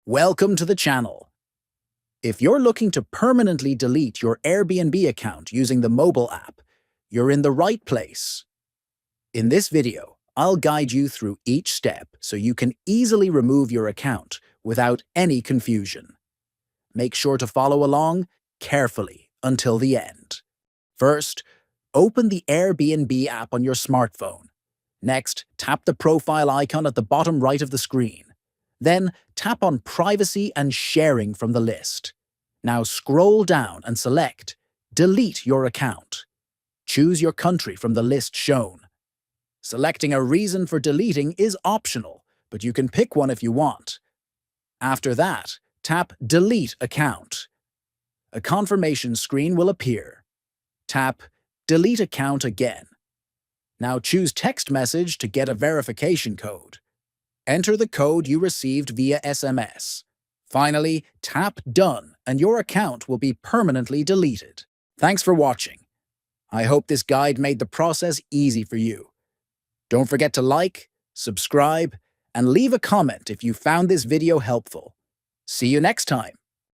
Welcome to the channel. If you're looking to permanently delete your Airbnb account using the mobile app, you're in the right place. In this video, I'll guide you through each step so you can easily remove your account without any confusion. Make sure to follow along carefully until the end. First, open the Airbnb app on your smartphone. Next, tap the profile icon at the bottom right of the screen. Then, tap on Privacy and Sharing from the list. Now scroll down and select Delete your account. Choose your country from the list shown. Selecting a reason for deleting is optional, but you can pick one if you want. After that, tap Delete Account. A confirmation screen will appear. Tap Delete Account again. Now choose Text Message to get a verification code. Enter the code you received via SMS. Finally, tap Done and your account will be permanently deleted. Thanks for watching. I hope this guide made the process easy for you. Don't forget to like, subscribe, and leave a comment if you found this video helpful. See you next time.